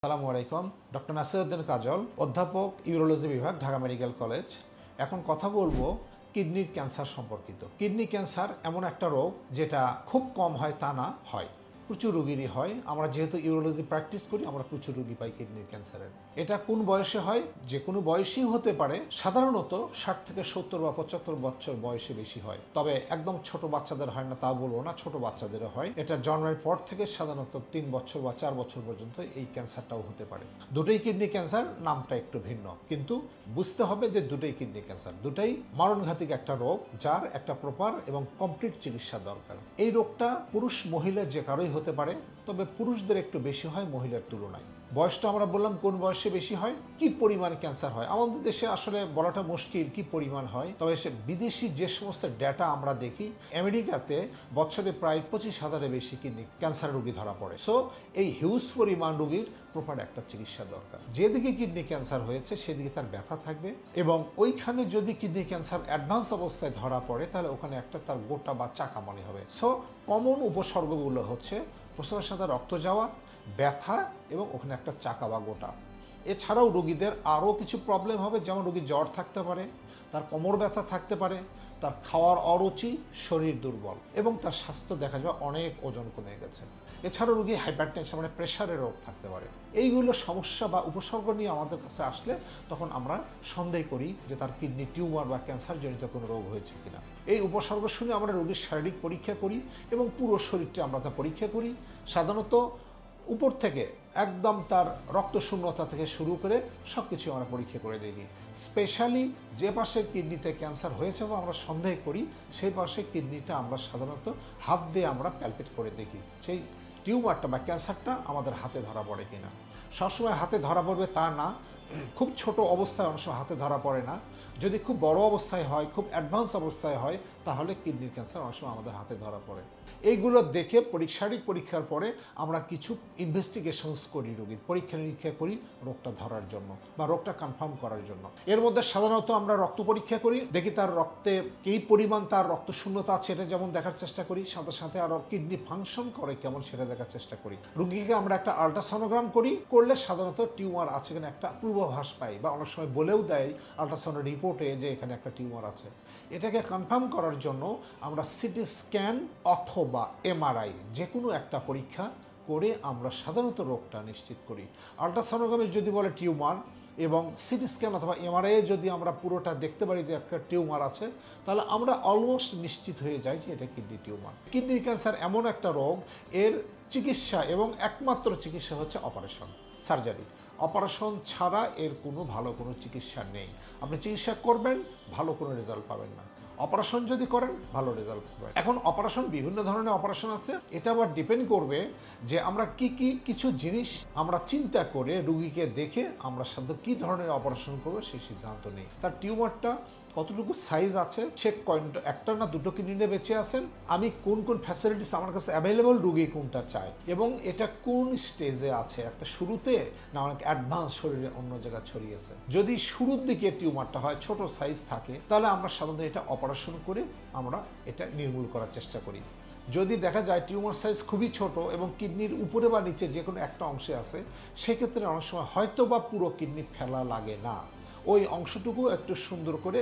আসসালামু আলাইকুম। ডক্টর নাসিরউদ্দিন কাজল, অধ্যাপক ইউরোলজি বিভাগ, ঢাকা মেডিকেল কলেজ। এখন কথা বলবো কিডনির ক্যান্সার সম্পর্কিত। কিডনি ক্যান্সার এমন একটা রোগ যেটা খুব কম হয় তা না, হয় প্রচুর রোগীরই হয়। আমরা যেহেতু ইউরোলজি প্র্যাকটিস করি, আমরা প্রচুর রোগী পাই কিডনির ক্যান্সারের। এটা কোন বয়সে হয়? যে কোনো বয়সেই হতে পারে। সাধারণত 60 থেকে 70 বা 75 বছর বয়সে বেশি হয়, তবে একদম ছোট বাচ্চাদের হয় না তা বলবো না, ছোট বাচ্চাদেরও হয়। এটা জন্মের পর থেকে সাধারণত 3 বছর বা 4 বছর পর্যন্ত এই ক্যান্সারটাও হতে পারে। দুটোই কিডনি ক্যান্সার, নামটা একটু ভিন্ন, কিন্তু বুঝতে হবে যে দুটোই কিডনি ক্যান্সার, দুটোই মরণঘাতী একটা রোগ, যার একটা প্রপার এবং কমপ্লিট চিকিৎসা দরকার। এই রোগটা পুরুষ মহিলা যে কারোই হতে পারে, তবে পুরুষদের একটু বেশি হয় মহিলার তুলনায়। বয়সটা আমরা বললাম কোন বয়সে বেশি হয়, কি পরিমাণ ক্যান্সার হয় আমাদের দেশে আসলে বলাটা মুশকিল কি পরিমাণ হয়। তবে সে বিদেশি যে সমস্ত ডেটা আমরা দেখি, আমেরিকাতে বছরে প্রায় 25,000-এর বেশি কিডনি ক্যান্সার রোগী ধরা পড়ে। সো এই হিউজ পরিমাণ রোগীর প্রপার একটা চিকিৎসা দরকার। যেদিকে কিডনি ক্যান্সার হয়েছে সেদিকে তার ব্যথা থাকবে, এবং ওইখানে যদি কিডনি ক্যান্সার অ্যাডভান্স অবস্থায় ধরা পড়ে তাহলে ওখানে একটা তার গোটা বা চাকা মনে হবে। সো কমন উপসর্গগুলো হচ্ছে প্রস্রাবের সাথে রক্ত যাওয়া, ব্যথা, এবং ওখানে একটা চাকা বা গোটা। এছাড়াও রোগীদের আরও কিছু প্রবলেম হবে, যেমন রোগীর জ্বর থাকতে পারে, তার কোমর ব্যথা থাকতে পারে, তার খাওয়ার অরুচি, শরীর দুর্বল, এবং তার স্বাস্থ্য দেখা যাবে অনেক ওজন কমে গেছে। এছাড়াও রোগী হাইপারটেনশন মানে প্রেশারের রোগ থাকতে পারে। এইগুলো সমস্যা বা উপসর্গ নিয়ে আমাদের কাছে আসলে তখন আমরা সন্দেহ করি যে তার কিডনি টিউমার বা ক্যান্সার জনিত কোনো রোগ হয়েছে কিনা। এই উপসর্গ শুনে আমরা রোগীর শারীরিক পরীক্ষা করি এবং পুরো শরীরটা আমরা তা পরীক্ষা করি। সাধারণত উপর থেকে একদম তার রক্ত শূন্যতা থেকে শুরু করে সব কিছু আমরা পরীক্ষা করে দেখি। স্পেশালি যে পাশের কিডনিতে ক্যান্সার হয়েছে বা আমরা সন্দেহ করি, সেই পাশের কিডনিটা আমরা সাধারণত হাত দিয়ে আমরা প্যালপেট করে দেখি সেই টিউমারটা বা ক্যান্সারটা আমাদের হাতে ধরা পড়ে কিনা। সবসময় হাতে ধরা পড়বে তা না, খুব ছোট অবস্থায় অংশ হাতে ধরা পড়ে না। যদি খুব বড় অবস্থায় হয়, খুব অ্যাডভান্স অবস্থায় হয়, তাহলে কিডনির ক্যান্সার অনেক সময় আমাদের হাতে ধরা পড়ে। এইগুলো দেখে শারীরিক পরীক্ষার পরে আমরা কিছু ইনভেস্টিগেশনস করি, রোগীর পরীক্ষা নিরীক্ষা করি রোগটা ধরার জন্য বা রোগটা কনফার্ম করার জন্য। এর মধ্যে সাধারণত আমরা রক্ত পরীক্ষা করি, দেখি তার রক্তে কী পরিমাণ তার রক্ত শূন্যতা আছে এটা যেমন দেখার চেষ্টা করি, সাথে সাথে আরও কিডনি ফাংশন করে কেমন সেটা দেখার চেষ্টা করি। রোগীকে আমরা একটা আল্ট্রাসনোগ্রাম করি, করলে সাধারণত টিউমার আছে কিনা একটা পূর্বাভাস পাই, বা অনেক সময় বলেও দেয় আল্ট্রাসাউন্ড রিপোর্টে যে এখানে একটা টিউমার আছে। এটাকে কনফার্ম করার জন্য আমরা সিটি স্ক্যান অথবা এমআরআই যে কোনো একটা পরীক্ষা করে আমরা সাধারণত রোগটা নিশ্চিত করি। আল্ট্রাসনোগ্রামে যদি বলে টিউমার এবং সিটি স্ক্যান অথবা এমআরআই যদি আমরা পুরোটা দেখতে পারি যে একটা টিউমার আছে, তাহলে আমরা অলমোস্ট নিশ্চিত হয়ে যাই যে এটা কিডনি টিউমার। কিডনি ক্যান্সার এমন একটা রোগ, এর চিকিৎসা এবং একমাত্র চিকিৎসা হচ্ছে অপারেশন, সার্জারি। অপারেশন ছাড়া এর কোনো ভালো কোনো চিকিৎসা নেই। আপনি চিকিৎসা করবেন, ভালো কোনো রেজাল্ট পাবেন না। অপারেশন যদি করেন, ভালো রেজাল্ট পাবেন। এখন অপারেশন বিভিন্ন ধরনের অপারেশন আছে, এটা আবার ডিপেন্ড করবে যে আমরা কিছু জিনিস আমরা চিন্তা করে রুগীকে দেখে আমরা সাধারণত কী ধরনের অপারেশন করবো সেই সিদ্ধান্ত নেই। তার টিউমারটা কতটুকু সাইজ আছে, সে একটা না দুটো কিডনিতে বেঁচে আছেন, আমি কোন কোন ফ্যাসিলিটিস আমার কাছে অ্যাভেলেবল, রুগী কোনটা চায়, এবং এটা কোন স্টেজে আছে, একটা শুরুতে না অনেক অ্যাডভান্স শরীরে অন্য জায়গায় ছড়িয়েছে। যদি শুরুর দিকে টিউমারটা হয়, ছোট সাইজ থাকে, তাহলে আমরা সাধারণত এটা অপারেশন করে আমরা এটা নির্মূল করার চেষ্টা করি। যদি দেখা যায় টিউমার সাইজ খুবই ছোট এবং কিডনির উপরে বা নিচে যে কোনো একটা অংশে আছে, সেক্ষেত্রে অনেক সময় হয়তো বা পুরো কিডনি ফেলা লাগে না, ওই অংশটুকু একটু সুন্দর করে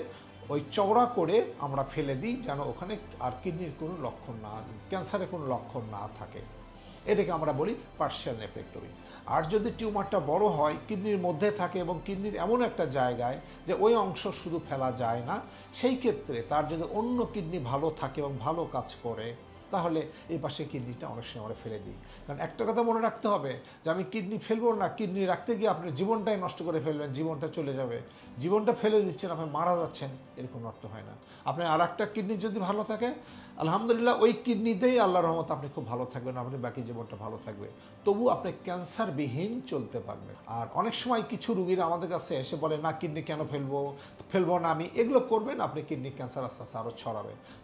ওই চওড়া করে আমরা ফেলে দিই, যেন ওখানে আর কিডনির কোনো লক্ষণ না, ক্যান্সারের কোনো লক্ষণ না থাকে। এটাকে আমরা বলি পার্শিয়াল নেফ্রেক্টমি। আর যদি টিউমারটা বড় হয়, কিডনির মধ্যে থাকে এবং কিডনির এমন একটা জায়গায় যে ওই অংশ শুধু ফেলা যায় না, সেই ক্ষেত্রে তার যদি অন্য কিডনি ভালো থাকে এবং ভালো কাজ করে, তাহলে এই পাশে কিডনিটা অনেক সময় আমরা ফেলে দিই। কারণ একটা কথা মনে রাখতে হবে যে আমি কিডনি ফেলবো না, কিডনি রাখতে গিয়ে আপনার জীবনটাই নষ্ট করে ফেলবেন, জীবনটা চলে যাবে। জীবনটা ফেলে দিচ্ছেন, আপনি মারা যাচ্ছেন, এরকম অর্থ হয় না। আপনি আর একটা কিডনি যদি ভালো থাকে, আলহামদুলিল্লাহ ওই কিডনিতেই আল্লাহর রহমত আপনি খুব ভালো থাকবেন, আপনি বাকি জীবনটা ভালো থাকবে, তবু আপনি ক্যান্সারবিহীন চলতে পারবেন। আর অনেক সময় কিছু রুগীরা আমাদের কাছে এসে বলে না কিডনি কেন ফেলবো না আমি, এগুলো করবেন আপনি কিডনি ক্যান্সার আস্তে আস্তে আরও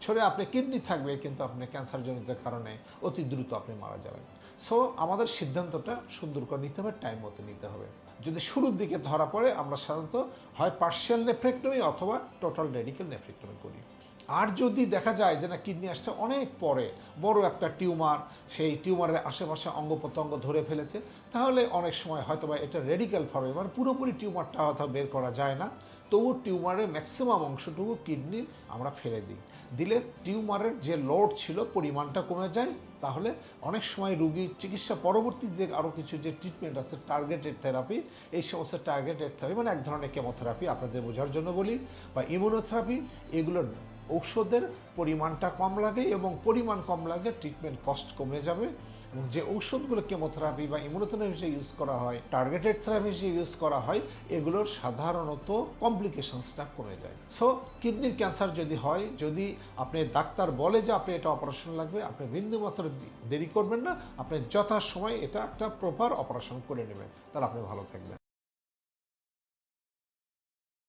ছড়ে আপনি কিডনি থাকবে কিন্তু আপনি ক্যান্সারজনিত কারণে অতি দ্রুত আপনি মারা যাবেন। সো আমাদের সিদ্ধান্তটা সুন্দর করে নিতে হবে, টাইম মতো নিতে হবে। যদি শুরুর দিকে ধরা পড়ে, আমরা সাধারণত হয় পার্শিয়াল নেফ্রেক্টমি অথবা টোটাল রেডিক্যাল নেফ্রেক্টমি করি। আর যদি দেখা যায় যে না কিডনি আসছে অনেক পরে, বড় একটা টিউমার, সেই টিউমারের আশেপাশে অঙ্গ প্রত্যঙ্গ ধরে ফেলেছে, তাহলে অনেক সময় হয়তো বা এটা রেডিক্যাল ফর্মে, মানে পুরোপুরি টিউমারটা হয়তো বের করা যায় না, তবু টিউমারের ম্যাক্সিমাম অংশটুকু কিডনির আমরা ফেলে দিই। দিলে টিউমারের যে লোড ছিল পরিমাণটা কমে যায়। তাহলে অনেক সময় রুগীর চিকিৎসা পরবর্তী যে আরও কিছু যে ট্রিটমেন্ট আছে, টার্গেটেড থেরাপি, এই সমস্ত টার্গেটেড থেরাপি মানে এক ধরনের কেমোথেরাপি আপনাদের বোঝার জন্য বলি, বা ইমিউনোথেরাপি, এগুলোর ঔষধের পরিমাণটা কম লাগে এবং পরিমাণ কম লাগে, ট্রিটমেন্ট কস্ট কমে যাবে। এবং যে ঔষধগুলো কেমোথেরাপি বা ইমিউনোথেরাপি হিসেবে ইউজ করা হয়, টার্গেটেড থেরাপি হিসেবে ইউজ করা হয়, এগুলোর সাধারণত কমপ্লিকেশনসটা কমে যায়। সো কিডনির ক্যান্সার যদি হয়, যদি আপনি ডাক্তার বলে যে আপনি এটা অপারেশন লাগবে, আপনি বিন্দুমাত্র দেরি করবেন না, আপনি যথাসময়ে এটা একটা প্রপার অপারেশন করে নেবেন, তাহলে আপনি ভালো থাকবেন।